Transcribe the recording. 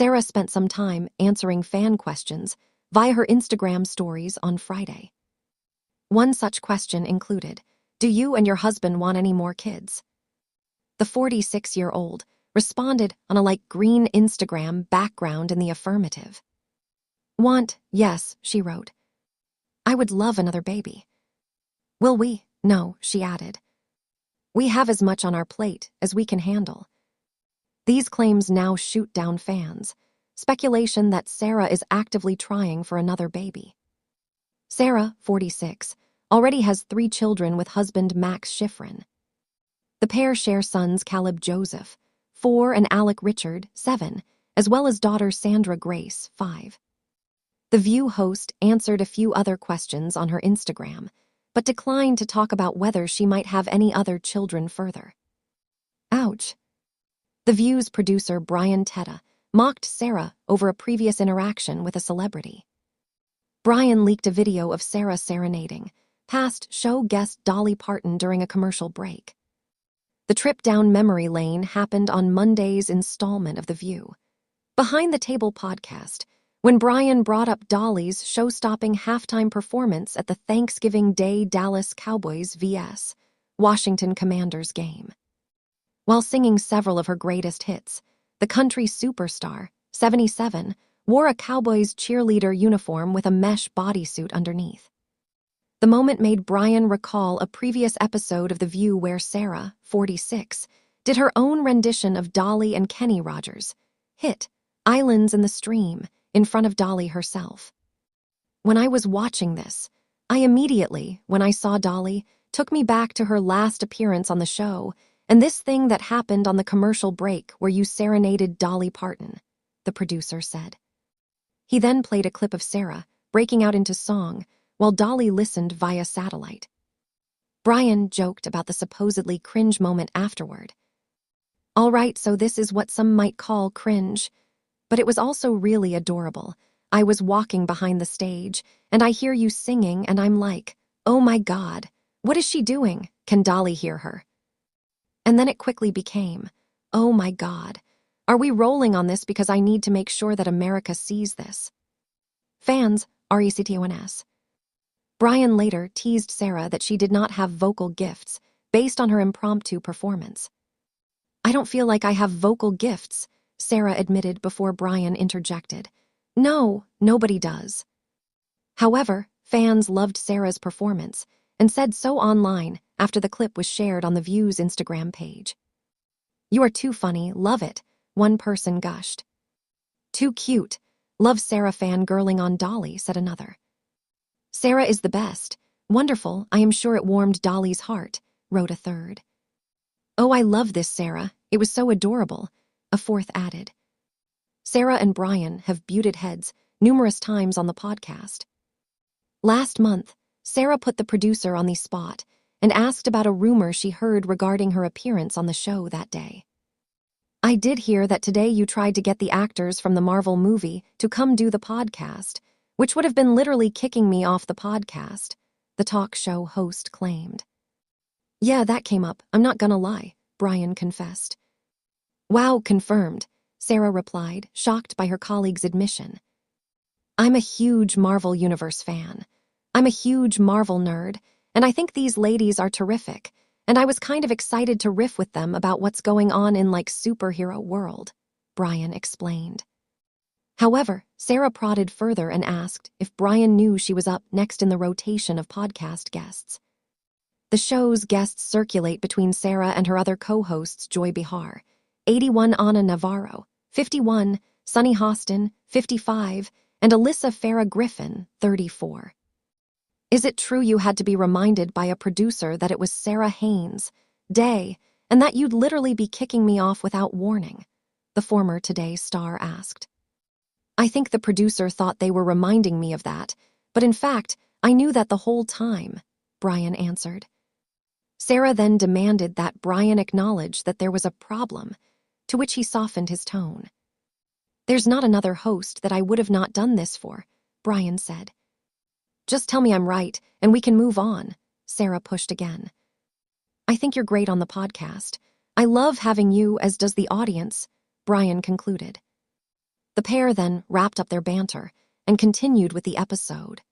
Sara spent some time answering fan questions via her Instagram stories on Friday. One such question included, "Do you and your husband want any more kids?" The 46-year-old responded on a light green Instagram background in the affirmative. "Want, yes," she wrote. "I would love another baby." "Will we?" "No," she added. "We have as much on our plate as we can handle." These claims now shoot down fans. Speculation that Sara is actively trying for another baby. Sara, 46, already has 3 children with husband Max Schifrin. The pair share sons Caleb Joseph, 4, and Alec Richard, 7, as well as daughter Sandra Grace, 5. The View host answered a few other questions on her Instagram, but declined to talk about whether she might have any other children further. Ouch. The View's producer Brian Teta mocked Sara over a previous interaction with a celebrity. Brian leaked a video of Sara serenading past show guest Dolly Parton during a commercial break. The trip down memory lane happened on Monday's installment of The View, Behind the Table podcast, when Brian brought up Dolly's show-stopping halftime performance at the Thanksgiving Day Dallas Cowboys vs. Washington Commanders game. While singing several of her greatest hits, the country superstar, 77, wore a Cowboys cheerleader uniform with a mesh bodysuit underneath. The moment made Brian recall a previous episode of The View where Sara, 46, did her own rendition of Dolly and Kenny Rogers' hit, Islands in the Stream, in front of Dolly herself. When I was watching this, I immediately, when I saw Dolly, took me back to her last appearance on the show and this thing that happened on the commercial break where you serenaded Dolly Parton, the producer said. He then played a clip of Sara breaking out into song while Dolly listened via satellite. Brian joked about the supposedly cringe moment afterward. "All right, so this is what some might call cringe, but it was also really adorable. I was walking behind the stage, and I hear you singing, and I'm like, oh my God, what is she doing? Can Dolly hear her?" And then it quickly became, oh my God, are we rolling on this because I need to make sure that America sees this? Fans, RECTONS. Brian later teased Sara that she did not have vocal gifts based on her impromptu performance. "I don't feel like I have vocal gifts," Sara admitted before Brian interjected. "No, nobody does." However, fans loved Sara's performance and said so online after the clip was shared on The View's Instagram page. "You are too funny, love it," one person gushed. "Too cute, love Sara fangirling on Dolly," said another. "Sara is the best, wonderful, I am sure it warmed Dolly's heart," wrote a third. "Oh, I love this Sara, it was so adorable," a fourth added. Sara and Brian have butted heads numerous times on the podcast. Last month, Sara put the producer on the spot and asked about a rumor she heard regarding her appearance on the show that day. "I did hear that today you tried to get the actors from the Marvel movie to come do the podcast, which would have been literally kicking me off the podcast," the talk show host claimed. "Yeah, that came up, I'm not gonna lie," Brian confessed. "Wow, confirmed," Sara replied, shocked by her colleague's admission. "I'm a huge Marvel Universe fan. I'm a huge Marvel nerd, and I think these ladies are terrific, and I was kind of excited to riff with them about what's going on in like superhero world," Brian explained. However, Sara prodded further and asked if Brian knew she was up next in the rotation of podcast guests. The show's guests circulate between Sara and her other co-hosts Joy Behar, 81, Ana Navarro, 51, Sunny Hostin, 55, and Alyssa Farah Griffin, 34. "Is it true you had to be reminded by a producer that it was Sara Haines' day and that you'd literally be kicking me off without warning?" the former Today star asked. "I think the producer thought they were reminding me of that, but in fact, I knew that the whole time," Brian answered. Sara then demanded that Brian acknowledge that there was a problem, to which he softened his tone. "There's not another host that I would have not done this for," Brian said. "Just tell me I'm right, and we can move on," Sara pushed again. "I think you're great on the podcast. I love having you, as does the audience," Brian concluded. The pair then wrapped up their banter and continued with the episode.